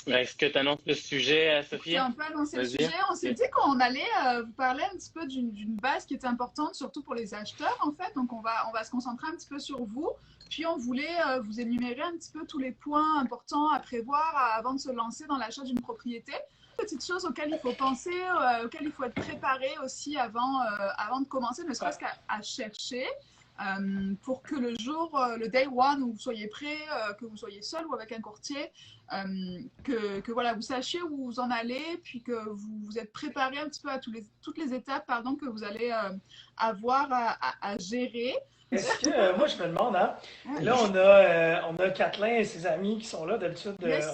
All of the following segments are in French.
Est-ce que tu annonces le sujet, C'est Sophia? un peu annoncé le Vas-y. sujet. On s'est dit qu'on allait vous parler un petit peu d'une base qui était importante, surtout pour les acheteurs, en fait. Donc, on va se concentrer un petit peu sur vous. Puis, on voulait vous énumérer un petit peu tous les points importants à prévoir avant de se lancer dans l'achat d'une propriété. Petites choses auxquelles il faut penser, auxquelles il faut être préparé aussi avant de commencer, ne serait-ce qu'à chercher. Pour que le jour, le day one, où vous soyez prêt, que vous soyez seul ou avec un courtier, que voilà, vous sachiez où vous en allez, puis que vous êtes préparé un petit peu à toutes les étapes pardon, que vous allez avoir à gérer. Est-ce que, moi je me demande, hein, Ouais. là on a Kathleen et ses amis qui sont là, d'habitude Yes.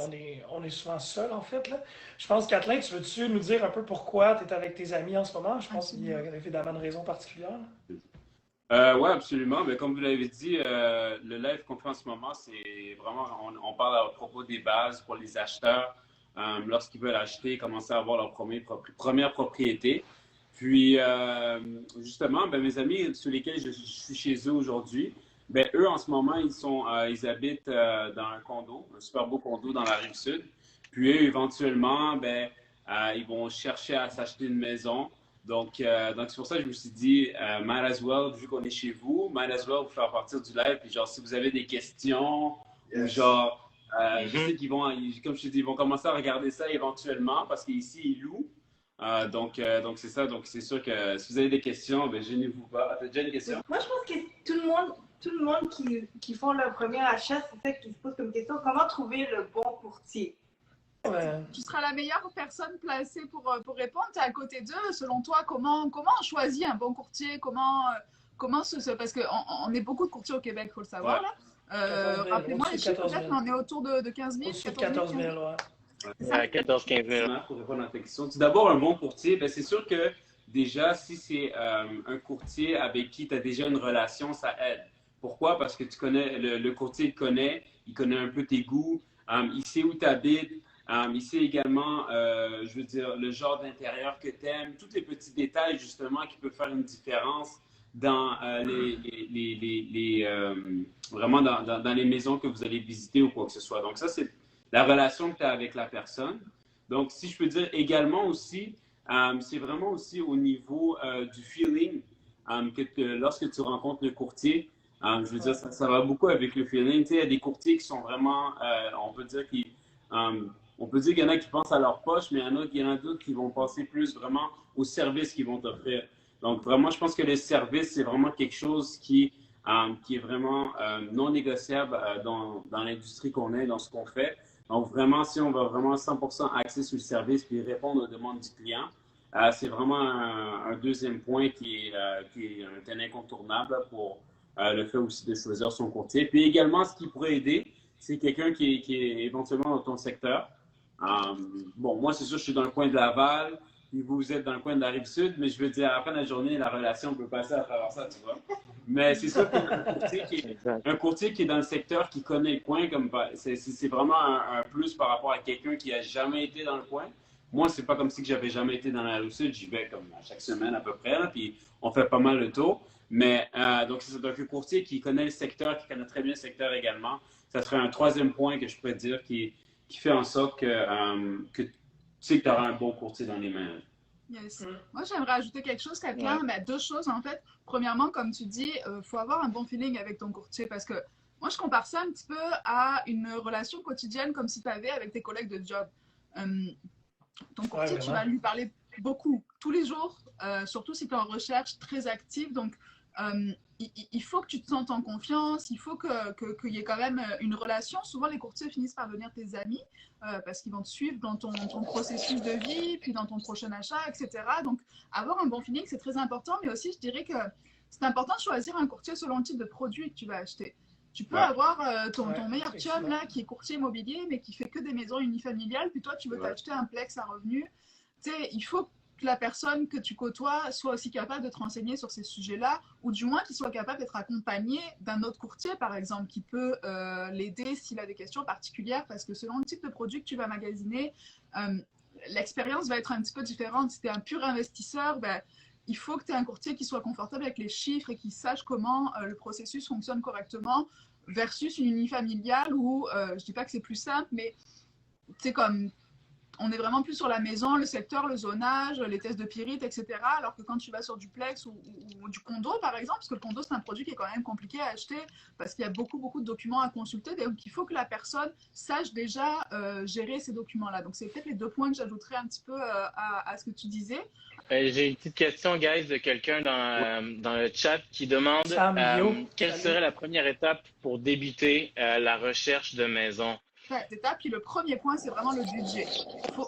on est souvent seuls en fait là. Je pense Kathleen, tu veux-tu nous dire un peu pourquoi tu es avec tes amis en ce moment? Je pense qu'il y a Absolument. évidemment une raison particulière. Oui, absolument. Mais comme vous l'avez dit, le live qu'on fait en ce moment, c'est vraiment, on parle à propos des bases pour les acheteurs lorsqu'ils veulent acheter, commencer à avoir leur première propriété. Puis, justement, ben, mes amis sur lesquels je suis chez eux aujourd'hui, ben, eux, en ce moment, ils habitent dans un condo, un super beau condo dans la rive sud. Puis, eux, éventuellement, ben, ils vont chercher à s'acheter une maison. Donc c'est pour ça que je me suis dit, might as well, vu qu'on est chez vous, might as well vous faire partir du live. Puis genre, si vous avez des questions, ou genre, je sais qu'ils vont, comme je te dis, ils vont commencer à regarder ça éventuellement parce qu'ici, ils louent. Donc c'est ça. Donc c'est sûr que si vous avez des questions, ben gênez-vous pas. T'as déjà une question? Moi, je pense que tout le monde qui font leur premier achat, c'est ça qui se pose comme question. Comment trouver le bon courtier? Tu seras la meilleure personne placée pour répondre. Tu es à côté d'eux. Selon toi, comment on choisit un bon courtier? Parce qu'on est beaucoup de courtiers au Québec, il faut le savoir. Ouais. Là. Rappelez-moi les chiffres, peut-être, mais on est autour de 15 000, Au-dessus de 14 14 000. 000, ouais. À 14-15 000. Pour répondre à ta question. Tout d'abord, un bon courtier, ben, c'est sûr que déjà, si c'est un courtier avec qui tu as déjà une relation, ça aide. Pourquoi? Parce que tu connais, le courtier il connaît un peu tes goûts, il sait où tu habites, il sait également, je veux dire, le genre d'intérieur que tu aimes, tous les petits détails justement qui peuvent faire une différence dans vraiment dans les maisons que vous allez visiter ou quoi que ce soit. Donc ça, c'est la relation que tu as avec la personne. Donc, si je peux dire également aussi, c'est vraiment aussi au niveau du feeling lorsque tu rencontres le courtier, je veux dire, ça va beaucoup avec le feeling. Tu sais, il y a des courtiers qui sont vraiment, on peut dire qu'il y en a qui pensent à leur poche, mais il y en a d'autres qui vont penser plus vraiment au service qu'ils vont t'offrir. Donc, vraiment, je pense que le service, c'est vraiment quelque chose qui est vraiment non négociable dans l'industrie qu'on est, dans ce qu'on fait. Donc, vraiment, si on va vraiment 100% axer sur le service puis répondre aux demandes du client, c'est vraiment un deuxième point qui est un incontournable pour le fait aussi de choisir son courtier. Puis également, ce qui pourrait aider, c'est quelqu'un qui est éventuellement dans ton secteur. Bon, moi, c'est sûr, je suis dans le coin de Laval, puis vous êtes dans le coin de la Rive-Sud, mais je veux dire, à la fin de la journée, la relation peut passer à travers ça, tu vois. Mais c'est sûr un courtier qui est dans le secteur, qui connaît le coin, c'est vraiment un plus par rapport à quelqu'un qui a jamais été dans le coin. Moi, c'est pas comme si j'avais jamais été dans la Rive-Sud, j'y vais comme chaque semaine à peu près, là, puis on fait pas mal le tour. Mais donc, c'est donc un courtier qui connaît le secteur, qui connaît très bien le secteur également. Ça serait un troisième point que je pourrais dire qui fait en sorte que tu sais que tu auras un bon courtier dans les mains. Yes. Moi, j'aimerais ajouter quelque chose, Kathleen. Ouais. Deux choses, en fait. Premièrement, comme tu dis, faut avoir un bon feeling avec ton courtier parce que moi, je compare ça un petit peu à une relation quotidienne comme si tu avais avec tes collègues de job. Ton courtier, tu vas lui parler beaucoup, tous les jours, surtout si tu es en recherche très active. Donc, il faut que tu te sentes en confiance, il faut qu'il y ait quand même une relation. Souvent, les courtiers finissent par devenir tes amis parce qu'ils vont te suivre dans ton processus de vie, puis dans ton prochain achat, etc. Donc, avoir un bon feeling, c'est très important. Mais aussi, je dirais que c'est important de choisir un courtier selon le type de produit que tu vas acheter. Tu peux avoir ton meilleur chum là, qui est courtier immobilier, mais qui fait que des maisons unifamiliales, puis toi, tu veux t'acheter un plex à revenus. Tu sais, il faut que la personne que tu côtoies soit aussi capable de te renseigner sur ces sujets-là, ou du moins qu'il soit capable d'être accompagné d'un autre courtier, par exemple, qui peut l'aider s'il a des questions particulières, parce que selon le type de produit que tu vas magasiner, l'expérience va être un petit peu différente. Si tu es un pur investisseur, ben, il faut que tu aies un courtier qui soit confortable avec les chiffres et qui sache comment le processus fonctionne correctement versus une unifamiliale où, je ne dis pas que c'est plus simple, mais c'est comme on est vraiment plus sur la maison, le secteur, le zonage, les tests de pyrite, etc. Alors que quand tu vas sur du Plex ou du condo, par exemple, parce que le condo, c'est un produit qui est quand même compliqué à acheter parce qu'il y a beaucoup, beaucoup de documents à consulter. Donc, il faut que la personne sache déjà gérer ces documents-là. Donc, c'est peut-être les 2 points que j'ajouterais un petit peu à ce que tu disais. J'ai une petite question, guys, de quelqu'un dans le chat qui demande quelle serait la première étape pour débuter la recherche de maison? Puis le premier point, c'est vraiment le budget.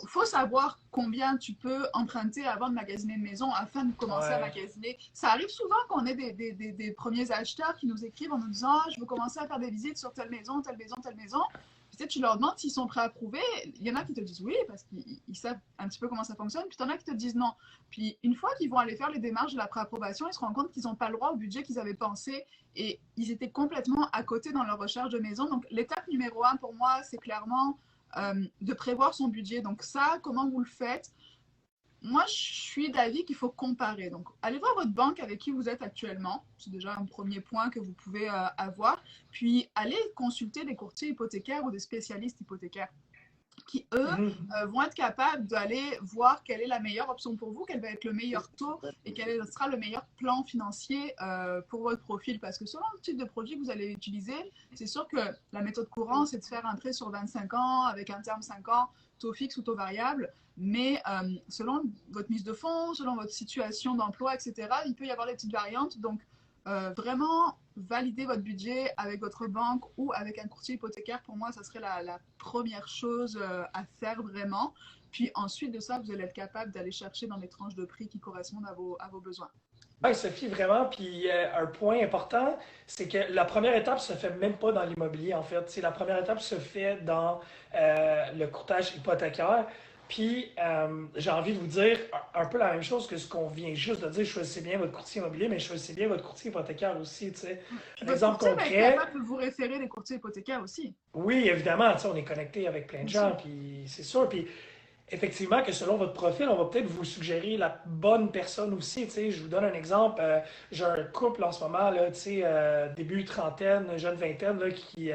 Faut savoir combien tu peux emprunter avant de magasiner une maison afin de commencer à magasiner. Ça arrive souvent qu'on ait des premiers acheteurs qui nous écrivent en nous disant je veux commencer à faire des visites sur telle maison, telle maison, telle maison. Puis tu leur demandes s'ils sont prêts à approuver. Il y en a qui te disent oui parce qu'ils savent un petit peu comment ça fonctionne. Puis il y en a qui te disent non. Puis une fois qu'ils vont aller faire les démarches de la préapprobation, ils se rendent compte qu'ils n'ont pas le droit au budget qu'ils avaient pensé et ils étaient complètement à côté dans leur recherche de maison. Donc l'étape numéro 1 pour moi, c'est clairement de prévoir son budget. Donc ça, comment vous le faites? Moi, je suis d'avis qu'il faut comparer. Donc, allez voir votre banque avec qui vous êtes actuellement. C'est déjà un premier point que vous pouvez avoir. Puis, allez consulter des courtiers hypothécaires ou des spécialistes hypothécaires qui, eux, vont être capables d'aller voir quelle est la meilleure option pour vous, quel va être le meilleur taux et quel sera le meilleur plan financier pour votre profil. Parce que selon le type de produit que vous allez utiliser, c'est sûr que la méthode courante, c'est de faire un prêt sur 25 ans avec un terme 5 ans, taux fixe ou taux variable. Mais selon votre mise de fonds, selon votre situation d'emploi, etc., il peut y avoir des petites variantes. Donc, vraiment, valider votre budget avec votre banque ou avec un courtier hypothécaire, pour moi, ça serait la première chose à faire vraiment. Puis ensuite de ça, vous allez être capable d'aller chercher dans les tranches de prix qui correspondent à vos besoins. Oui, Sophie, vraiment. Puis un point important, c'est que la première étape se fait même pas dans l'immobilier, en fait. La première étape se fait dans le courtage hypothécaire. Puis, j'ai envie de vous dire un peu la même chose que ce qu'on vient juste de dire. Choisissez bien votre courtier immobilier, mais choisissez bien votre courtier hypothécaire aussi. Un exemple concret. Vous êtes capable de vous référer des courtiers hypothécaires aussi. Oui, évidemment. On est connecté avec plein de gens, puis c'est sûr. Puis, effectivement, que selon votre profil, on va peut-être vous suggérer la bonne personne aussi. Je vous donne un exemple. J'ai un couple en ce moment, là, début trentaine, jeune vingtaine, là, qui.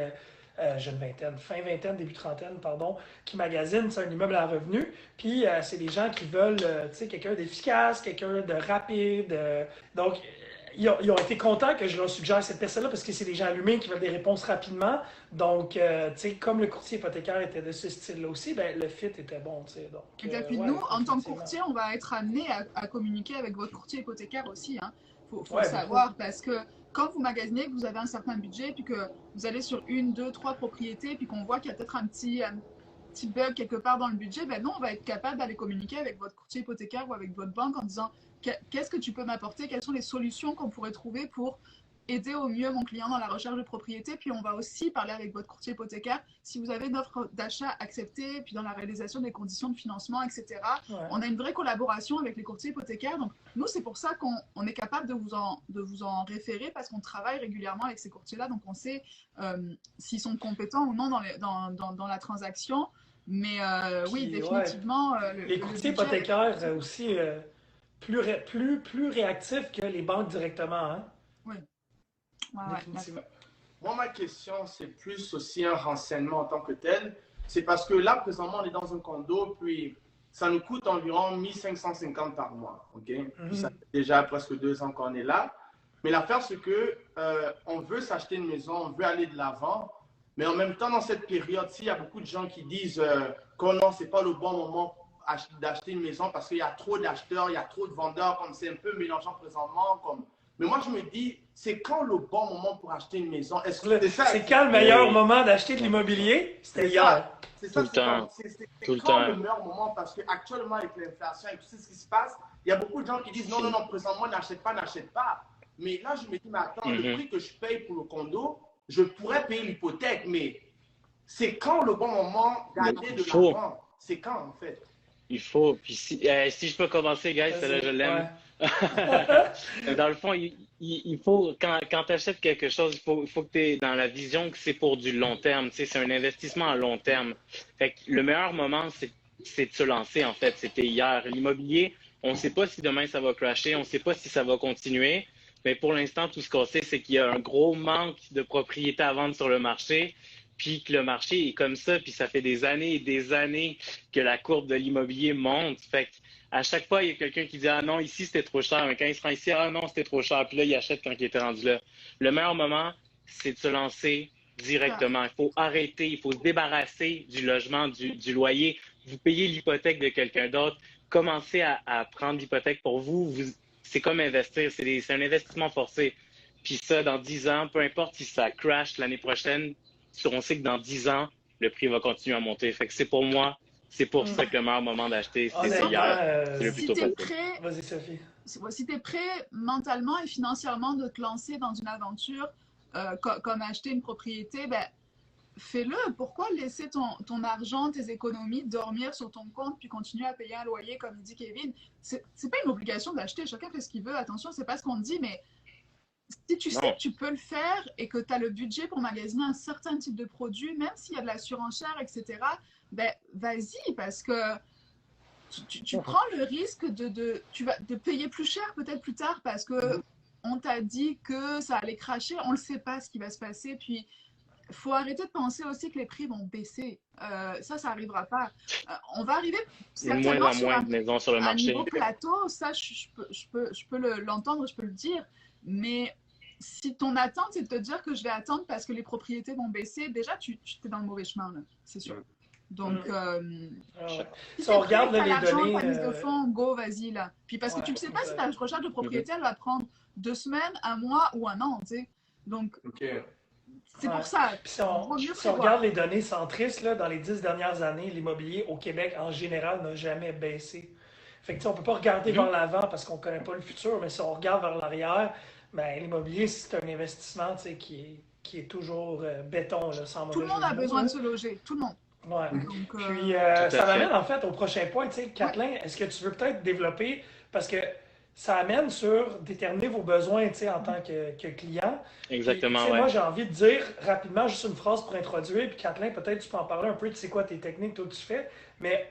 Jeune vingtaine, fin vingtaine, début trentaine, pardon, qui magasine un immeuble à revenu. Puis, c'est des gens qui veulent quelqu'un d'efficace, quelqu'un de rapide. Donc, ils ont été contents que je leur suggère cette personne-là parce que c'est des gens allumés qui veulent des réponses rapidement. Donc, comme le courtier hypothécaire était de ce style-là aussi, ben, le fit était bon. Donc, exact. Puis nous, en tant que courtier, on va être amené à communiquer avec votre courtier hypothécaire aussi. Faut le savoir parce que quand vous magasinez, que vous avez un certain budget, puis que vous allez sur 1, 2, 3 propriétés, puis qu'on voit qu'il y a peut-être un petit bug quelque part dans le budget, ben non, on va être capable d'aller communiquer avec votre courtier hypothécaire ou avec votre banque en disant qu'est-ce que tu peux m'apporter, quelles sont les solutions qu'on pourrait trouver pour aider au mieux mon client dans la recherche de propriété. Puis on va aussi parler avec votre courtier hypothécaire si vous avez une offre d'achat acceptée, puis dans la réalisation des conditions de financement, etc. On a une vraie collaboration avec les courtiers hypothécaires. Donc nous, c'est pour ça qu'on est capable de vous en référer parce qu'on travaille régulièrement avec ces courtiers-là. Donc on sait s'ils sont compétents ou non dans la transaction. Mais oui, définitivement. Les courtiers hypothécaires aussi plus réactifs que les banques directement. Oui. Moi, ma question, c'est plus aussi un renseignement en tant que tel. C'est parce que là, présentement, on est dans un condo, puis ça nous coûte environ 1550 par mois. Puis ça fait déjà presque 2 ans qu'on est là. Mais l'affaire, c'est que on veut s'acheter une maison, on veut aller de l'avant. Mais en même temps, dans cette période-ci, il y a beaucoup de gens qui disent que non, ce n'est pas le bon moment d'acheter une maison parce qu'il y a trop d'acheteurs, il y a trop de vendeurs, comme c'est un peu mélangeant présentement. Mais moi, je me dis, c'est quand le bon moment pour acheter une maison? C'est quand le meilleur moment d'acheter de l'immobilier? C'était hier. C'est ça, c'est quand le meilleur moment? Parce qu'actuellement, avec l'inflation et tout ce qui se passe, il y a beaucoup de gens qui disent non, présentement, n'achète pas. Mais là, je me dis, mais attends, le prix que je paye pour le condo, je pourrais payer l'hypothèque, mais c'est quand le bon moment d'aller de l'argent? C'est quand, en fait? Il faut. Puis si je peux commencer, guys, celle-là, je l'aime. Dans le fond, il faut, quand tu achètes quelque chose, il faut que tu es dans la vision que c'est pour du long terme. C'est un investissement à long terme. Fait que le meilleur moment, c'est de se lancer, en fait. C'était hier. L'immobilier, on ne sait pas si demain ça va crasher, on ne sait pas si ça va continuer. Mais pour l'instant, tout ce qu'on sait, c'est qu'il y a un gros manque de propriétés à vendre sur le marché. puis que le marché est comme ça, puis ça fait des années et des années que la courbe de l'immobilier monte. Fait à chaque fois, il y a quelqu'un qui dit « Ah non, ici, c'était trop cher. » Mais quand il se rend ici, « Ah non, c'était trop cher. » Puis là, il achète quand il était rendu là. Le meilleur moment, c'est de se lancer directement. Il faut arrêter, il faut se débarrasser du logement, du loyer. Vous payez l'hypothèque de quelqu'un d'autre. Commencez à prendre l'hypothèque pour vous. C'est comme investir. C'est un investissement forcé. Puis ça, dans 10 ans, peu importe si ça crash l'année prochaine, on sait que dans 10 ans, le prix va continuer à monter. Fait que c'est pour moi, c'est pour ça que le meilleur moment d'acheter, c'est hier. C'est le plus tôt possible. Vas-y, Sophie. Si tu es prêt mentalement et financièrement de te lancer dans une aventure comme acheter une propriété, ben, fais-le. Pourquoi laisser ton argent, tes économies dormir sur ton compte puis continuer à payer un loyer, comme dit Kevin? C'est pas une obligation d'acheter. Chacun fait ce qu'il veut. Attention, c'est pas ce qu'on dit, mais si tu sais que tu peux le faire et que tu as le budget pour magasiner un certain type de produit, même s'il y a de la surenchère, etc., ben, vas-y, parce que tu prends le risque de payer plus cher peut-être plus tard parce que on t'a dit que ça allait cracher, on ne sait pas ce qui va se passer. Puis, il faut arrêter de penser aussi que les prix vont baisser. Ça n'arrivera pas. On va arriver certainement sur un niveau plateau. Ça, je peux l'entendre, je peux le dire. Mais si ton attente, c'est de te dire que je vais attendre parce que les propriétés vont baisser, déjà, tu es dans le mauvais chemin, c'est sûr. Donc, si on regarde les données... Ta mise de fonds, go, vas-y, là. Puis parce que tu ne sais pas si ta recherche de propriété, elle va prendre 2 semaines, 1 mois ou 1 an, tu sais. Donc, c'est pour ça. Puis si on regarde les données centristes, là, dans les 10 dernières années, l'immobilier au Québec, en général, n'a jamais baissé. Fait que, on ne peut pas regarder vers l'avant parce qu'on ne connaît pas le futur, mais si on regarde vers l'arrière, ben, l'immobilier, c'est un investissement qui est toujours béton, là, sans mauvais Tout le monde a besoin de se loger, tout le monde. Ouais. Donc, puis, ça m'amène en fait au prochain point. Kathleen, est-ce que tu veux peut-être développer, parce que ça amène sur déterminer vos besoins en tant que client. Exactement, puis, moi, j'ai envie de dire rapidement juste une phrase pour introduire, puis Kathleen, peut-être tu peux en parler un peu, tu sais quoi tes techniques, toi, tu fais, mais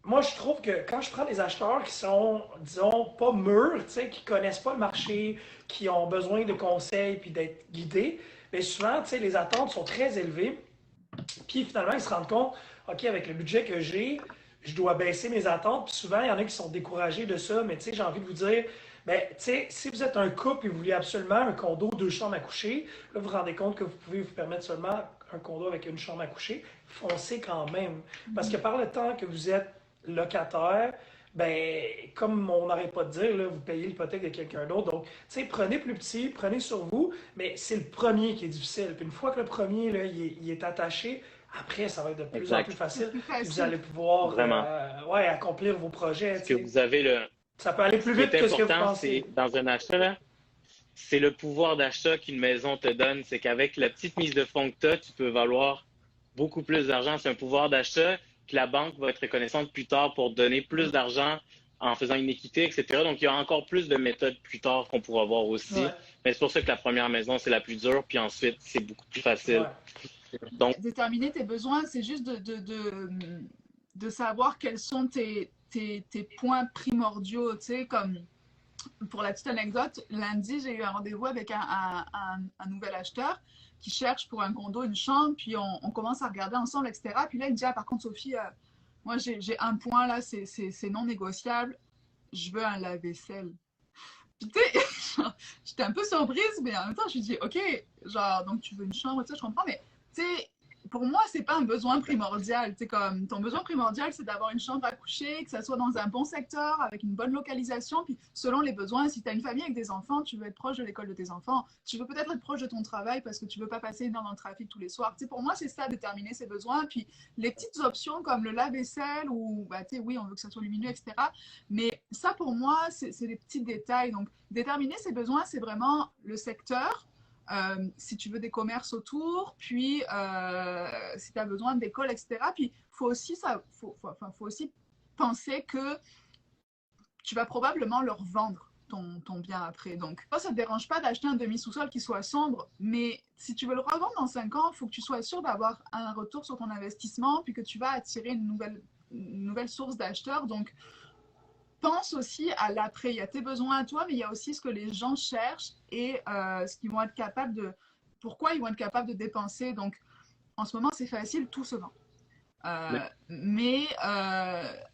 moi, je trouve que quand je prends des acheteurs qui sont, disons, pas mûrs, qui connaissent pas le marché, qui ont besoin de conseils puis d'être guidés, bien souvent, les attentes sont très élevées. Puis finalement, ils se rendent compte, OK, avec le budget que j'ai, je dois baisser mes attentes. Puis souvent, il y en a qui sont découragés de ça. Mais j'ai envie de vous dire, bien, si vous êtes un couple et vous voulez absolument un condo, 2 chambres à coucher, là, vous vous rendez compte que vous pouvez vous permettre seulement un condo avec une chambre à coucher, foncez quand même. Parce que par le temps que vous êtes locataire, ben, comme on n'arrête pas de dire, là, vous payez l'hypothèque de quelqu'un d'autre. Donc, prenez plus petit, prenez sur vous, mais c'est le premier qui est difficile. Puis une fois que le premier, là, il est attaché, après, ça va être de plus en plus facile. Vous allez pouvoir accomplir vos projets. Parce que vous avez ça peut aller plus vite que ce que vous pensez. Dans un achat, c'est le pouvoir d'achat qu'une maison te donne. C'est qu'avec la petite mise de fonds que tu peux valoir beaucoup plus d'argent. C'est un pouvoir d'achat que la banque va être reconnaissante plus tard pour donner plus d'argent en faisant une équité, etc. Donc, il y a encore plus de méthodes plus tard qu'on pourra voir aussi. Ouais. Mais c'est pour ça que la première maison, c'est la plus dure, puis ensuite, c'est beaucoup plus facile. Ouais. Donc, déterminer tes besoins, c'est juste de savoir quels sont tes points primordiaux. Tu sais, comme pour la petite anecdote, lundi, j'ai eu un rendez-vous avec un nouvel acheteur qui cherche pour un condo une chambre, puis on commence à regarder ensemble, etc. Puis là, il me dit, ah, par contre, Sophie, moi, j'ai un point là, c'est non négociable, je veux un lave-vaisselle. Puis tu sais, j'étais un peu surprise, mais en même temps, je lui dis, ok, genre, donc tu veux une chambre, tu sais, je comprends, mais tu sais, pour moi, c'est pas un besoin primordial. Tu sais, comme ton besoin primordial, c'est d'avoir une chambre à coucher, que ça soit dans un bon secteur, avec une bonne localisation. Puis, selon les besoins, si tu as une famille avec des enfants, tu veux être proche de l'école de tes enfants. Tu veux peut-être être proche de ton travail parce que tu veux pas passer une heure dans le trafic tous les soirs. Tu sais, pour moi, c'est ça, déterminer ses besoins. Puis, les petites options comme le lave-vaisselle ou, bah, tu sais, oui, on veut que ça soit lumineux, etc. Mais ça, pour moi, c'est des petits détails. Donc, déterminer ses besoins, c'est vraiment le secteur. Si tu veux des commerces autour, puis si tu as besoin d'écoles, etc. Puis il faut aussi penser que tu vas probablement leur vendre ton bien après. Donc, ça ne te dérange pas d'acheter un demi-sous-sol qui soit sombre, mais si tu veux le revendre dans 5 ans, il faut que tu sois sûr d'avoir un retour sur ton investissement, puis que tu vas attirer une nouvelle source d'acheteurs. Donc, pense aussi à l'après. Il y a tes besoins à toi, mais il y a aussi ce que les gens cherchent et ce qu'ils vont être capables de... Pourquoi ils vont être capables de dépenser. Donc, en ce moment, c'est facile, tout se vend. Mais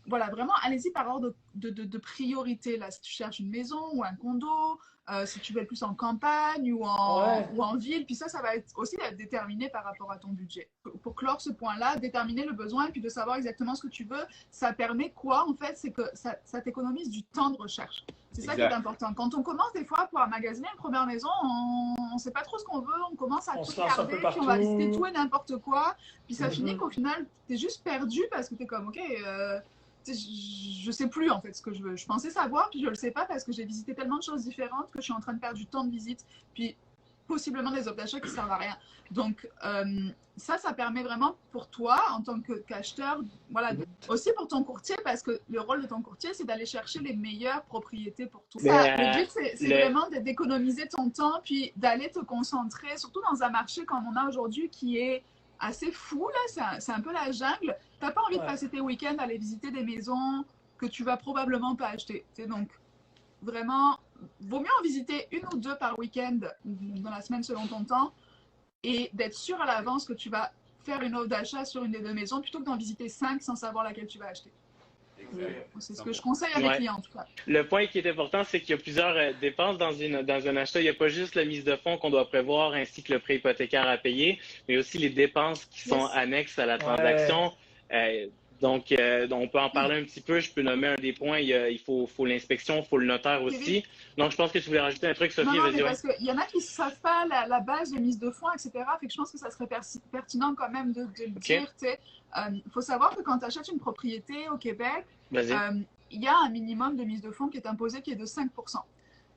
voilà, vraiment, allez-y par ordre de priorité. Là, si tu cherches une maison ou un condo, si tu veux être plus en campagne ou en ville, puis ça va être aussi déterminé par rapport à ton budget. Pour clore ce point-là, déterminer le besoin et puis de savoir exactement ce que tu veux, ça permet quoi en fait? C'est que ça t'économise du temps de recherche. C'est ça qui est important. Quand on commence des fois pour magasiner une première maison, on ne sait pas trop ce qu'on veut, on commence à tout regarder, puis on va visiter tout et n'importe quoi, puis ça finit qu'au final, tu es juste perdu parce que tu es comme, ok, je sais plus en fait ce que je veux. Je pensais savoir, puis je le sais pas parce que j'ai visité tellement de choses différentes que je suis en train de perdre du temps de visite, puis possiblement des offres d'achat qui servent à rien. Donc ça permet vraiment pour toi en tant qu'acheteur, voilà, aussi pour ton courtier, parce que le rôle de ton courtier, c'est d'aller chercher les meilleures propriétés pour toi. Le but, c'est vraiment d'économiser ton temps, puis d'aller te concentrer, surtout dans un marché comme on a aujourd'hui qui est assez fou, là, c'est un peu la jungle. T'as pas envie de passer tes week-ends à aller visiter des maisons que tu vas probablement pas acheter. Donc, vraiment, vaut mieux en visiter une ou deux par week-end dans la semaine selon ton temps et d'être sûr à l'avance que tu vas faire une offre d'achat sur une des deux maisons plutôt que d'en visiter 5 sans savoir laquelle tu vas acheter. C'est ce que je conseille à mes clients en tout cas. Le point qui est important, c'est qu'il y a plusieurs dépenses dans un achat. Il n'y a pas juste la mise de fonds qu'on doit prévoir ainsi que le prêt hypothécaire à payer, mais aussi les dépenses qui sont annexes à la transaction. Donc, on peut en parler un petit peu. Je peux nommer un des points. Il faut l'inspection, il faut le notaire aussi. Donc, je pense que tu voulais rajouter un truc, Sophie. Non, mais parce qu'il y en a qui ne savent pas la base de mise de fonds, etc. Fait que je pense que ça serait pertinent quand même de le dire. Il faut savoir que quand tu achètes une propriété au Québec, il y a un minimum de mise de fonds qui est imposé qui est de 5%.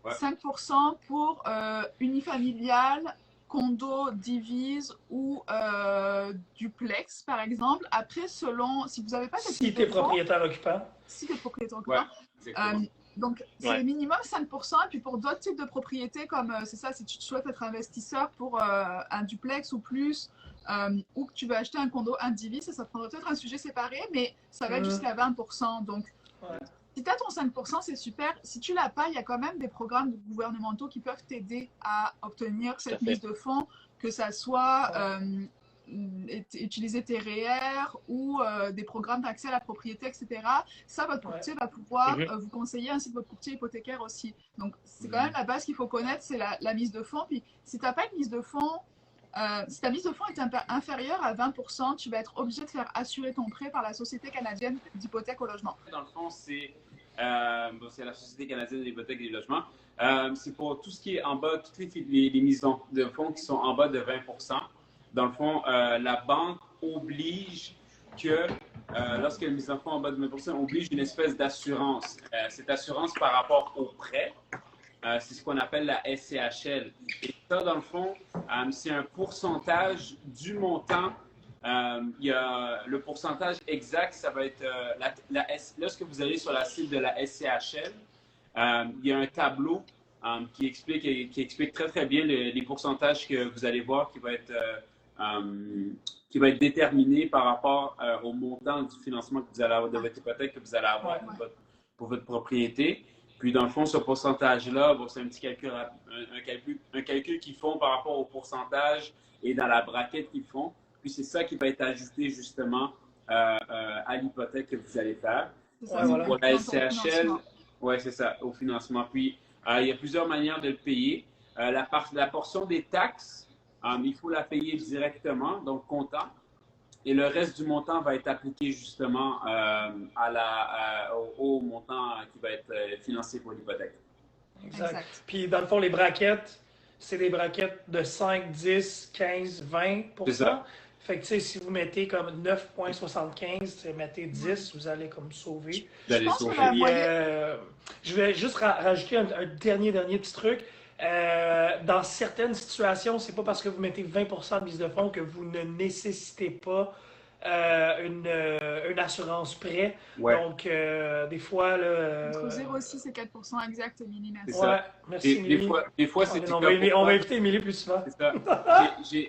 5% pour unifamilial, condo, divise ou duplex, par exemple. Après, selon, si vous n'avez pas cette si tu es propriétaire occupant. Si tu es propriétaire occupant. Donc, c'est minimum 5%. Et puis, pour d'autres types de propriétés, comme c'est ça, si tu souhaites être investisseur pour un duplex ou plus, ou que tu veux acheter un condo indivis, ça prendra peut-être un sujet séparé, mais ça va être jusqu'à 20%. Donc, si tu as ton 5%, c'est super. Si tu l'as pas, il y a quand même des programmes gouvernementaux qui peuvent t'aider à obtenir cette mise de fonds, que ça soit utiliser tes REER ou des programmes d'accès à la propriété, etc. Ça, votre courtier va pouvoir vous conseiller, ainsi que votre courtier hypothécaire aussi. Donc, c'est quand même la base qu'il faut connaître, c'est la mise de fonds. Puis, si tu n'as pas une mise de fonds, si ta mise de fonds est inférieure à 20%, tu vas être obligé de faire assurer ton prêt par la Société canadienne d'hypothèque au logement. Dans le fond, c'est la Société canadienne d'hypothèque et des logements. C'est pour tout ce qui est en bas, toutes les mises de fonds qui sont en bas de 20%. Dans le fond, la banque oblige que, lorsqu'il y a une mise de fonds en bas de 20%, oblige une espèce d'assurance. Cette assurance par rapport au prêt, c'est ce qu'on appelle la SCHL. Et ça, dans le fond, c'est un pourcentage du montant. Il y a le pourcentage exact, ça va être lorsque vous allez sur la site de la SCHL, il y a un tableau qui explique très très bien les pourcentages que vous allez voir qui va être déterminé par rapport au montant du financement que vous allez avoir de votre hypothèque que vous allez avoir pour votre propriété. Puis, dans le fond, ce pourcentage-là, c'est un petit calcul, un calcul qu'ils font par rapport au pourcentage et dans la braquette qu'ils font. Puis, c'est ça qui va être ajouté justement à l'hypothèque que vous allez faire. Pour la SCHL, c'est ça, au financement. Puis, il y a plusieurs manières de le payer. La portion des taxes, il faut la payer directement, donc comptant. Et le reste du montant va être appliqué justement au montant qui va être financé pour l'hypothèque. Exact. Puis dans le fond, les braquettes, c'est des braquettes de 5, 10, 15, 20%. C'est ça. Fait que tu sais, si vous mettez comme 9,75, mettez 10, vous allez comme sauver. Puis, je vais juste rajouter un dernier petit truc. Dans certaines situations, c'est pas parce que vous mettez 20% de mise de fonds que vous ne nécessitez pas une assurance prêt. Donc, des fois... Entre 0,6 et 4% exact, Émilie. Merci. Merci, Émilie. Des fois c'est on va inviter Émilie plus souvent. C'est ça.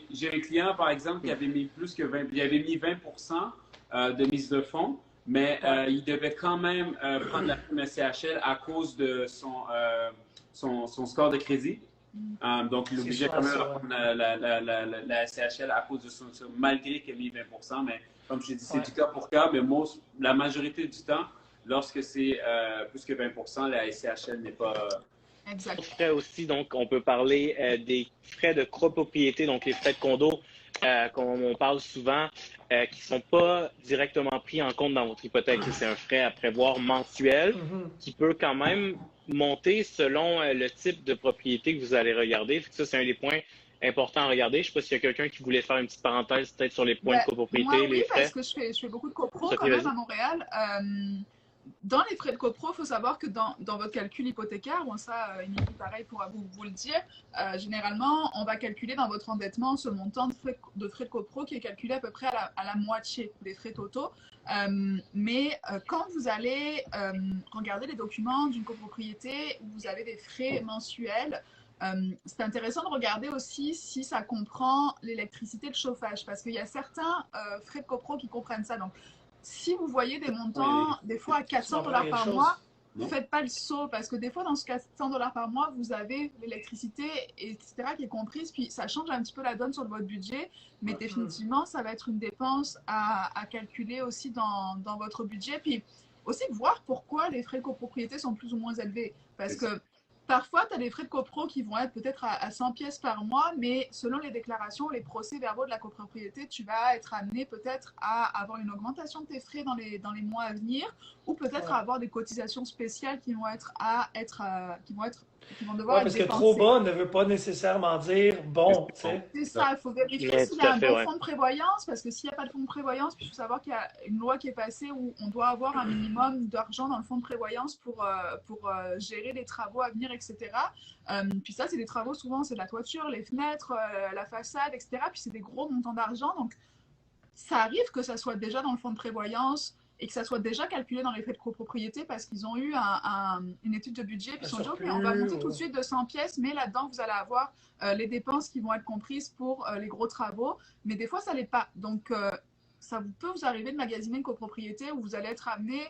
J'ai un client, par exemple, qui avait mis plus que 20%. Il avait mis 20% de mise de fonds, mais il devait quand même prendre la prime SCHL à cause de son score de crédit. Donc, il obligeait quand même à prendre la SCHL à cause de son malgré qu'il a mis 20%. Mais comme je t'ai dit, c'est du cas pour cas. Mais la majorité du temps, lorsque c'est plus que 20%, la SCHL n'est pas... Exact. Frais aussi, donc on peut parler des frais de copropriété, donc les frais de condo, comme on parle souvent, qui ne sont pas directement pris en compte dans votre hypothèque. C'est un frais à prévoir mensuel qui peut quand même monter selon le type de propriété que vous allez regarder. Ça, c'est un des points importants à regarder. Je ne sais pas s'il y a quelqu'un qui voulait faire une petite parenthèse peut-être sur les points de copropriété, moi, les frais. Parce que je fais beaucoup de copro quand même à Montréal. Dans les frais de copro, il faut savoir que dans votre calcul hypothécaire, Émilie, pareil, pourra vous le dire, généralement, on va calculer dans votre endettement ce montant de frais de copro qui est calculé à peu près à la moitié des frais totaux. Mais quand vous allez regarder les documents d'une copropriété où vous avez des frais mensuels, c'est intéressant de regarder aussi si ça comprend l'électricité et le chauffage, parce qu'il y a certains frais de copro qui comprennent ça. Donc, si vous voyez des montants, des fois à $400 par mois, ne faites pas le saut, parce que des fois, dans ce $400 par mois, vous avez l'électricité, etc., qui est comprise, puis ça change un petit peu la donne sur votre budget, mais définitivement, ça va être une dépense à calculer aussi dans votre budget, puis aussi voir pourquoi les frais de copropriété sont plus ou moins élevés, parce que parfois, tu as des frais de copro qui vont être peut-être à 100 pièces par mois, mais selon les déclarations, les procès-verbaux de la copropriété, tu vas être amené peut-être à avoir une augmentation de tes frais dans les mois à venir, ou peut-être à avoir des cotisations spéciales qui vont devoir être parce que dépensées. trop bas ne veut pas nécessairement dire bon. C'est ça, il faut vérifier s'il y a un bon fonds de prévoyance, parce que s'il n'y a pas de fonds de prévoyance, puis il faut savoir qu'il y a une loi qui est passée où on doit avoir un minimum d'argent dans le fonds de prévoyance pour gérer les travaux à venir, etc. Puis ça, c'est des travaux, souvent, c'est de la toiture, les fenêtres, la façade, etc. Puis c'est des gros montants d'argent, donc ça arrive que ça soit déjà dans le fonds de prévoyance et que ça soit déjà calculé dans les frais de copropriété parce qu'ils ont eu une étude de budget, puis ils se sont dit, OK, on va monter tout de suite de 100 pièces, mais là-dedans, vous allez avoir les dépenses qui vont être comprises pour les gros travaux, mais des fois, ça l'est pas. Donc, ça peut vous arriver de magasiner une copropriété où vous allez être amené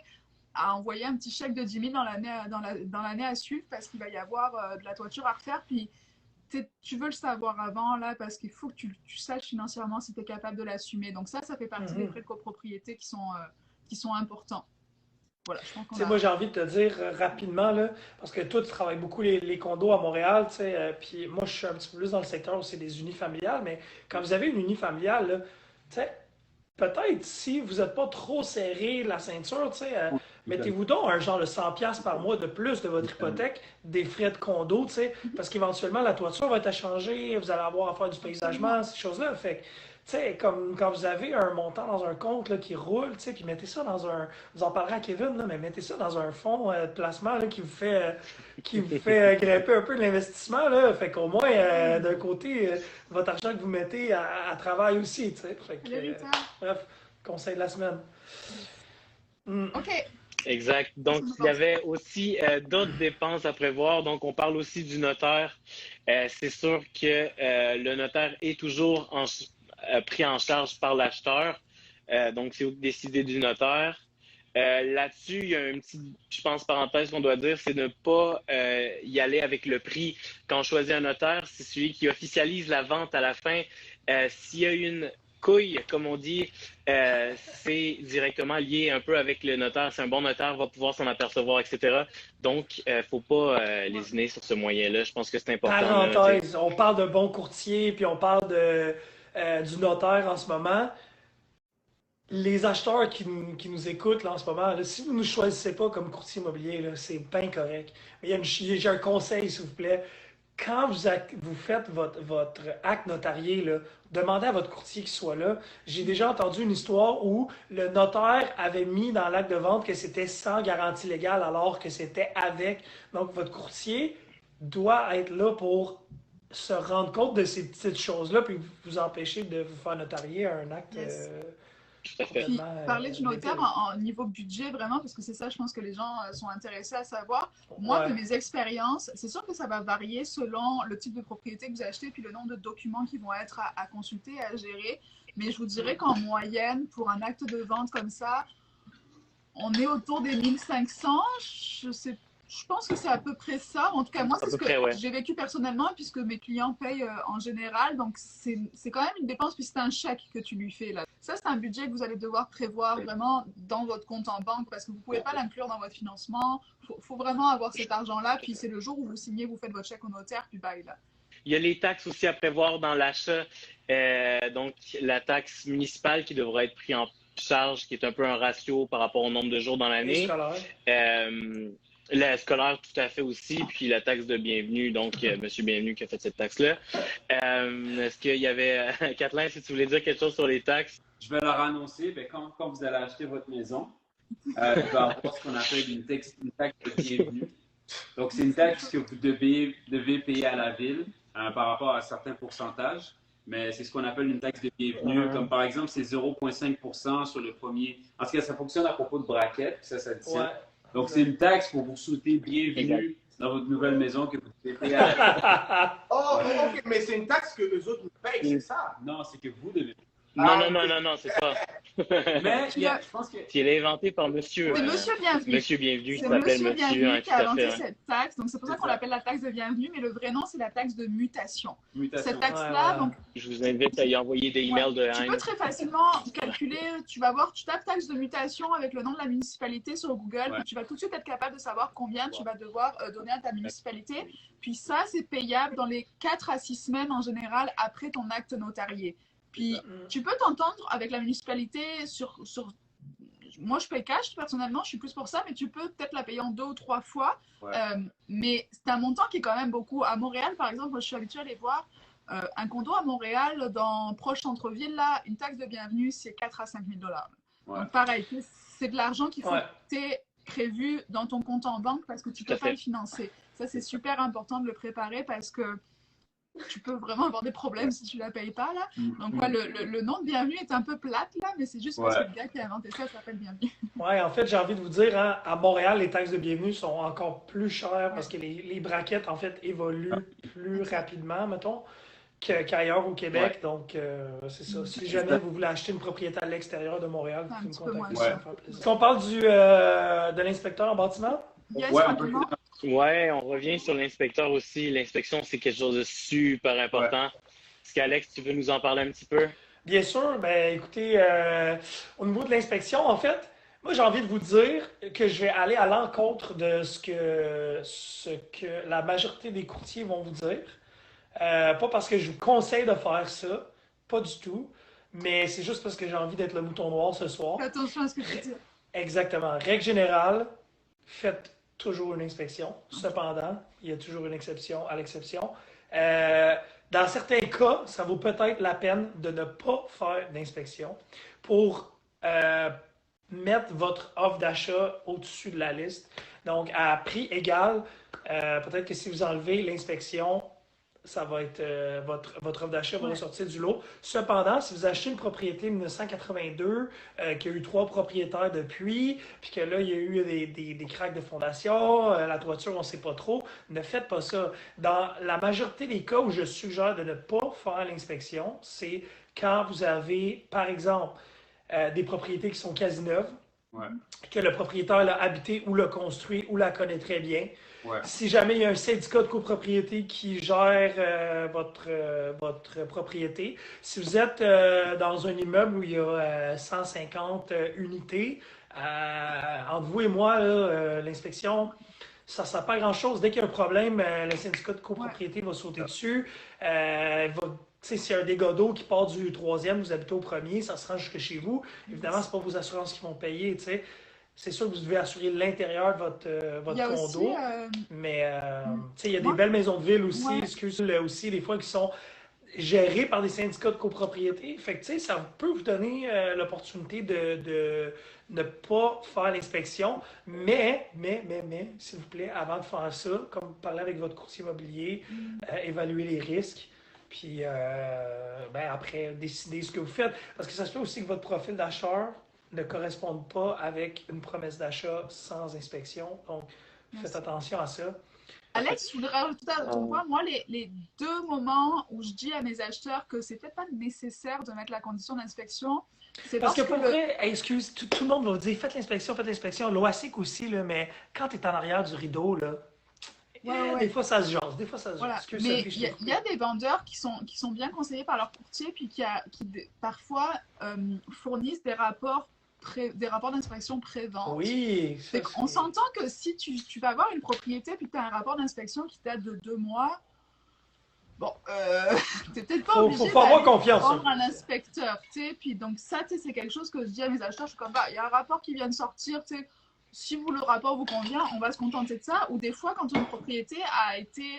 à envoyer un petit chèque de 10 000 dans l'année à suivre parce qu'il va y avoir de la toiture à refaire, puis tu veux le savoir avant, là, parce qu'il faut que tu saches financièrement si tu es capable de l'assumer. Donc ça fait partie des frais de copropriété qui sont importants. Voilà, je pense Moi, j'ai envie de te dire rapidement, là, parce que toi, tu travailles beaucoup les condos à Montréal, puis moi, je suis un petit peu plus dans le secteur où c'est des unifamiliales, mais quand vous avez une unifamiliale, peut-être si vous n'êtes pas trop serré la ceinture, mettez-vous donc un genre de 100$ par mois de plus de votre hypothèque, des frais de condo, parce qu'éventuellement, la toiture va être à changer, vous allez avoir à faire du paysagement, ces choses-là. Fait comme quand vous avez un montant dans un compte là, qui roule, puis mettez ça dans vous en parlerez à Kevin, là, mais mettez ça dans un fonds de placement là, qui vous fait grimper un peu de l'investissement. Fait qu'au moins, d'un côté, votre argent que vous mettez à travail aussi. Bref, conseil de la semaine. OK. Exact. Donc, il y avait aussi d'autres dépenses à prévoir. Donc, on parle aussi du notaire. C'est sûr que le notaire est toujours pris en charge par l'acheteur. Donc, c'est décidé du notaire. Là-dessus, il y a une petite, je pense, parenthèse qu'on doit dire, c'est de ne pas y aller avec le prix. Quand on choisit un notaire, c'est celui qui officialise la vente à la fin. S'il y a une couille, comme on dit, c'est directement lié un peu avec le notaire. C'est un bon notaire, va pouvoir s'en apercevoir, etc. Donc, il ne faut pas lésiner sur ce moyen-là. Je pense que c'est important. Parenthèse, on parle de bon courtier, puis on parle du notaire en ce moment. Les acheteurs qui nous écoutent là, en ce moment, là, si vous ne nous choisissez pas comme courtier immobilier, c'est bien correct. Mais j'ai un conseil, s'il vous plaît. Quand vous faites votre acte notarié, là, demandez à votre courtier qu'il soit là. J'ai déjà entendu une histoire où le notaire avait mis dans l'acte de vente que c'était sans garantie légale alors que c'était avec. Donc, votre courtier doit être là pour se rendre compte de ces petites choses-là puis vous empêcher de vous faire notarier un acte. Puis, parler du notaire en niveau budget, vraiment, parce que c'est ça, je pense que les gens sont intéressés à savoir. Moi, de mes expériences, c'est sûr que ça va varier selon le type de propriété que vous achetez puis le nombre de documents qui vont être à consulter, à gérer. Mais je vous dirais qu'en moyenne, pour un acte de vente comme ça, on est autour des 1500. Je sais Je pense que c'est à peu près ça. En tout cas, moi, c'est ce que ouais. j'ai vécu personnellement, puisque mes clients payent en général. Donc, c'est quand même une dépense, puis c'est un chèque que tu lui fais là. Ça, c'est un budget que vous allez devoir prévoir vraiment dans votre compte en banque, parce que vous ne pouvez pas l'inclure dans votre financement. Faut vraiment avoir cet argent-là, puis c'est le jour où vous signez, vous faites votre chèque au notaire, puis bye là. Il y a les taxes aussi à prévoir dans l'achat. Donc, la taxe municipale qui devra être prise en charge, qui est un peu un ratio par rapport au nombre de jours dans l'année. La scolaire, tout à fait aussi, puis la taxe de bienvenue, donc Monsieur Bienvenu qui a fait cette taxe-là. Est-ce qu'il y avait, Kathleen, si tu voulais dire quelque chose sur les taxes? Je vais leur annoncer, quand vous allez acheter votre maison, il va y avoir ce qu'on appelle une taxe de bienvenue. Donc, c'est une taxe que vous devez payer à la ville par rapport à certains pourcentages, mais c'est ce qu'on appelle une taxe de bienvenue. Comme par exemple, c'est 0,5% sur le premier. En tout cas, ça fonctionne à propos de braquettes, ça tient. Ouais. Donc, c'est une taxe pour vous souhaiter bienvenue dans votre nouvelle maison que vous devez payer à la ville. Oh, ok, mais c'est une taxe que eux autres nous payent, c'est ça? Non, c'est que vous devez payer. Non, c'est pas. Mais je pense que. Qui est inventé par Monsieur. C'est Monsieur Bienvenu. Monsieur Bienvenu, qui s'appelle Monsieur Bienvenu qui a inventé cette taxe. Donc, c'est pour ça qu'on l'appelle la taxe de bienvenue, mais le vrai nom, c'est la taxe de mutation. Cette taxe-là, donc. Je vous invite à y envoyer des emails de Tu peux très facilement calculer, tu vas voir, tu tapes taxe de mutation avec le nom de la municipalité sur Google, puis tu vas tout de suite être capable de savoir combien tu vas devoir donner à ta municipalité. Puis ça, c'est payable dans les 4 à 6 semaines en général après ton acte notarié. Puis, tu peux t'entendre avec la municipalité sur... Moi, je paye cash, personnellement, je suis plus pour ça, mais tu peux peut-être la payer en 2 ou 3 fois. Ouais. Mais c'est un montant qui est quand même beaucoup. À Montréal, par exemple, moi, je suis habituée à aller voir un condo à Montréal, dans proche centre-ville, là, une taxe de bienvenue, c'est 4 à 5 000 $. Ouais. Donc, pareil, c'est de l'argent qu'il faut que tu aies prévu dans ton compte en banque parce que tu ne peux pas le financer. Ça, c'est super important de le préparer parce que tu peux vraiment avoir des problèmes si tu ne la payes pas, là. Donc, le nom de bienvenue est un peu plate, là, mais c'est juste parce que le gars qui a inventé ça s'appelle bienvenue. Oui, en fait, j'ai envie de vous dire, hein, à Montréal, les taxes de bienvenue sont encore plus chères parce que les braquettes, en fait, évoluent plus rapidement, mettons, qu'ailleurs au Québec. Donc, c'est ça. Si jamais vous voulez acheter une propriété à l'extérieur de Montréal, vous pouvez me contacter. Est-ce qu'on parle de l'inspecteur en bâtiment? Yes, Ouais, on revient sur l'inspecteur aussi. L'inspection, c'est quelque chose de super important. Est-ce qu'Alex, tu veux nous en parler un petit peu? Bien sûr. Ben, écoutez, au niveau de l'inspection, en fait, moi, j'ai envie de vous dire que je vais aller à l'encontre de ce que la majorité des courtiers vont vous dire. Pas parce que je vous conseille de faire ça, pas du tout, mais c'est juste parce que j'ai envie d'être le mouton noir ce soir. Fais attention à ce que tu dis. Exactement. Règle générale, faites toujours une inspection. Cependant, il y a toujours une exception à l'exception. Dans certains cas, ça vaut peut-être la peine de ne pas faire d'inspection pour mettre votre offre d'achat au-dessus de la liste. Donc, à prix égal, peut-être que si vous enlevez l'inspection, ça va être votre offre d'achat va ressortir du lot. Cependant, si vous achetez une propriété 1982, qui a eu 3 propriétaires depuis, puis que là, il y a eu des cracks de fondation, la toiture, on ne sait pas trop, ne faites pas ça. Dans la majorité des cas où je suggère de ne pas faire l'inspection, c'est quand vous avez, par exemple, des propriétés qui sont quasi neuves, que le propriétaire l'a habité ou l'a construit ou la connaît très bien. Si jamais il y a un syndicat de copropriété qui gère votre propriété, si vous êtes dans un immeuble où il y a 150 unités, entre vous et moi, l'inspection, ça ne sert pas à grand-chose. Dès qu'il y a un problème, le syndicat de copropriété va sauter dessus. S'il y a un dégât d'eau qui part du 3e, vous habitez au 1er, ça se rend jusque chez vous. Évidemment, ce n'est pas vos assurances qui vont payer, t'sais. C'est sûr que vous devez assurer l'intérieur de votre condo. Aussi, mais il y a des belles maisons de ville aussi, aussi, des fois, qui sont gérées par des syndicats de copropriété. Fait que, ça peut vous donner l'opportunité de ne pas faire l'inspection. Mais, s'il vous plaît, avant de faire ça, comme parler avec votre courtier immobilier, évaluer les risques. Puis après, décider ce que vous faites. Parce que ça se peut aussi que votre profil d'acheteur ne correspondent pas avec une promesse d'achat sans inspection. Donc, faites attention à ça. Alex, je voudrais rajouter à ton point, moi, les 2 moments où je dis à mes acheteurs que c'est peut-être pas nécessaire de mettre la condition d'inspection, C'est Parce parce que que pour vrai, hey, excuse, tout le monde va vous dire faites l'inspection. L'OASIC aussi, là, mais quand tu es en arrière du rideau, là, des ouais. fois ça se jase. Des fois ça se jase. Voilà, Excuse, mais Sophie, je il y, t'ai a il y a coupé. des vendeurs qui sont bien conseillés par leur courtier, puis parfois fournissent des rapports d'inspection pré-vente. Oui, ça On c'est. s'entend que si tu vas avoir une propriété puis que tu as un rapport d'inspection qui date de 2 mois, bon, tu n'es peut-être pas obligé Faut avoir d'aller confiance. prendre un inspecteur, tu sais. Puis donc ça, tu sais, c'est quelque chose que je dis à mes acheteurs, je suis comme, bah, il y a un rapport qui vient de sortir, tu sais. Si le rapport vous convient, on va se contenter de ça. Ou des fois, quand une propriété a été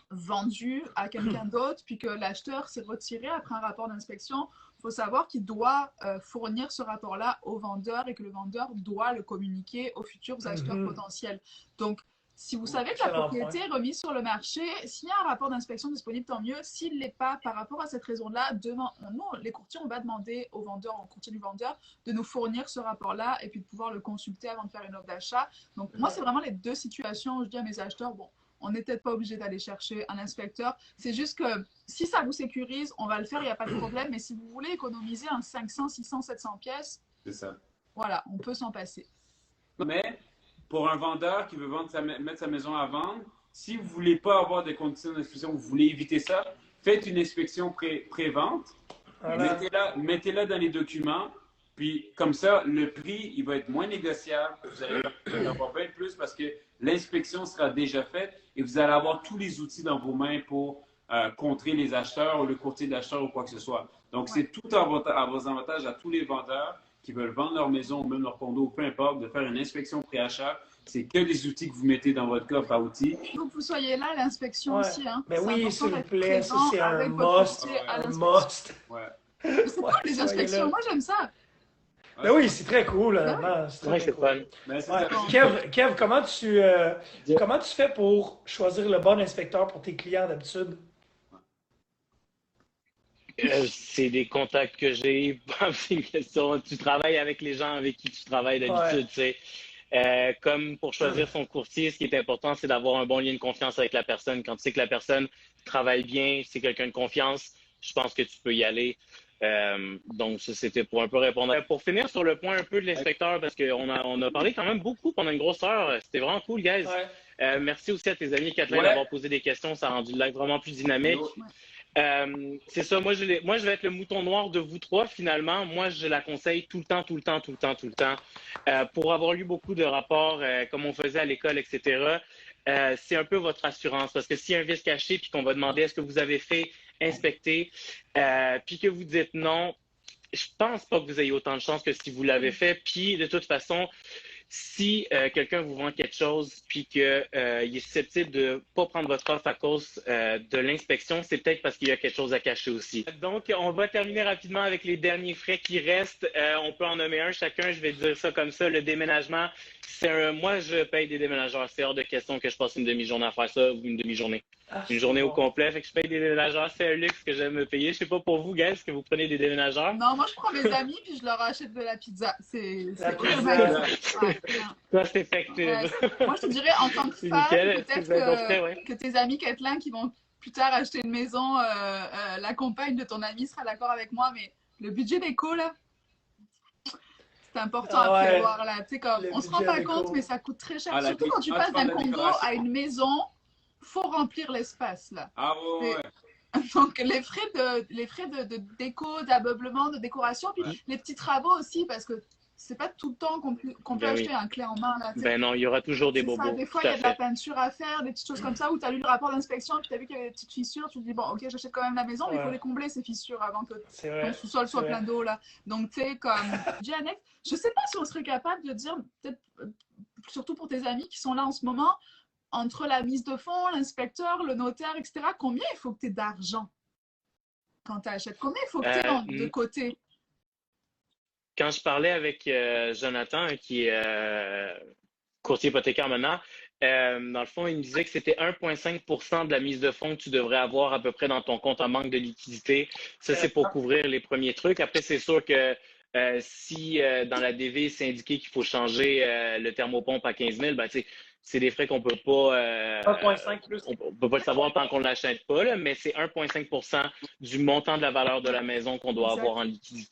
vendue à quelqu'un d'autre, puis que l'acheteur s'est retiré après un rapport d'inspection, il faut savoir qu'il doit fournir ce rapport-là au vendeur et que le vendeur doit le communiquer aux futurs acheteurs potentiels. Donc, si vous savez que la Excellent propriété point. est remise sur le marché, s'il y a un rapport d'inspection disponible, tant mieux. S'il ne l'est pas, par rapport à cette raison-là, nous, les courtiers, on va demander au vendeur, au courtier du vendeur, de nous fournir ce rapport-là et puis de pouvoir le consulter avant de faire une offre d'achat. Donc, moi, c'est vraiment les deux situations où je dis à mes acheteurs, bon, on n'est peut-être pas obligé d'aller chercher un inspecteur. C'est juste que si ça vous sécurise, on va le faire, il n'y a pas de problème. Mais si vous voulez économiser un 500, 600, 700 pièces, C'est ça. voilà, on peut s'en passer. Mais pour un vendeur qui veut mettre sa maison à vendre, si vous ne voulez pas avoir des conditions d'inspection, vous voulez éviter ça, faites une inspection pré-vente, Voilà. mettez-la dans les documents, puis comme ça, le prix, il va être moins négociable, vous allez avoir bien plus parce que l'inspection sera déjà faite et vous allez avoir tous les outils dans vos mains pour contrer les acheteurs ou le courtier d'acheteurs ou quoi que ce soit. Donc, c'est tout à vos avantages à tous les vendeurs qui veulent vendre leur maison ou même leur condo, peu importe, de faire une inspection pré-achat. C'est que des outils que vous mettez dans votre coffre à outils. Il faut que vous soyez là à l'inspection aussi. Hein. Mais oui, s'il vous plaît, ça présent c'est un avec votre must. courtier à Un l'inspection. must. Ouais. C'est cool les soyez inspections, là. moi j'aime ça. Ben oui, c'est très cool. Ben honnêtement, c'est Ouais, très c'est cool. fun. Ben, c'est Ouais. ça. Kev, comment tu fais pour choisir le bon inspecteur pour tes clients d'habitude? C'est des contacts que j'ai. C'est une question. Tu travailles avec les gens avec qui tu travailles d'habitude, tu sais. Comme pour choisir son courtier, ce qui est important, c'est d'avoir un bon lien de confiance avec la personne. Quand tu sais que la personne travaille bien, c'est quelqu'un de confiance, je pense que tu peux y aller. Donc, ça, c'était pour un peu répondre. Pour finir sur le point un peu de l'inspecteur, parce qu'on a parlé quand même beaucoup pendant une grosse heure. C'était vraiment cool, guys. Ouais. Merci aussi à tes amis, Kathleen, d'avoir posé des questions. Ça a rendu le live vraiment plus dynamique. C'est ça, moi je vais être le mouton noir de vous trois finalement. Moi, je la conseille tout le temps. Pour avoir lu beaucoup de rapports, comme on faisait à l'école, etc., c'est un peu votre assurance. Parce que s'il y a un vice caché, puis qu'on va demander est-ce que vous avez fait inspecter, puis que vous dites non, je pense pas que vous ayez autant de chance que si vous l'avez fait. Puis de toute façon, si quelqu'un vous vend quelque chose puis qu'il est susceptible de ne pas prendre votre offre à cause de l'inspection, c'est peut-être parce qu'il y a quelque chose à cacher aussi. Donc, on va terminer rapidement avec les derniers frais qui restent. On peut en nommer un chacun, je vais dire ça comme ça. Le déménagement, moi, je paye des déménageurs. C'est hors de question que je passe une demi-journée à faire ça ou une demi-journée. Une journée au complet, fait que je paye des déménageurs. C'est un luxe que j'aime me payer. Je sais pas pour vous, guys, est-ce que vous prenez des déménageurs? Non, moi je prends mes amis puis je leur achète de la pizza. C'est pizza. Ça, c'est effectif. Moi je te dirais en tant que C'est femme, nickel. peut-être que tes amis Kathleen qui vont plus tard acheter une maison, la compagne de ton ami sera d'accord avec moi, mais le budget d'éco là, c'est important à prévoir là. Tu sais, comme on se rend pas compte, mais ça coûte très cher. Surtout quand tu passes d'un condo à une maison, faut remplir l'espace là. Ah ouais. Donc les frais de déco, d'ameublement, de décoration, puis les petits travaux aussi, parce que c'est pas tout le temps qu'on peut acheter un clé en main là. Ben non, il y aura toujours des bobos. Des fois, il y a de la peinture à faire, des petites choses comme ça, où tu as lu le rapport d'inspection, puis tu as vu qu'il y avait des petites fissures, tu te dis, bon, ok, j'achète quand même la maison, mais il faut les combler, ces fissures, avant que ton sous-sol soit plein d'eau, là. Donc, tu sais, comme Janek, je sais pas si on serait capable de dire, peut-être, surtout pour tes amis qui sont là en ce moment, entre la mise de fonds, l'inspecteur, le notaire, etc., combien il faut que tu aies d'argent quand tu achètes? Combien il faut que tu aies de côté? Quand je parlais avec Jonathan, qui est courtier hypothécaire maintenant, dans le fond, il me disait que c'était 1,5 % de la mise de fonds que tu devrais avoir à peu près dans ton compte en manque de liquidité. Ça, c'est pour couvrir les premiers trucs. Après, c'est sûr que si dans la DV, c'est indiqué qu'il faut changer le thermopompe à 15 000, ben, c'est des frais qu'on peut pas. 1,5 plus. On peut pas le savoir tant qu'on ne l'achète pas, là, mais c'est 1,5 % du montant de la valeur de la maison qu'on doit avoir en liquidité.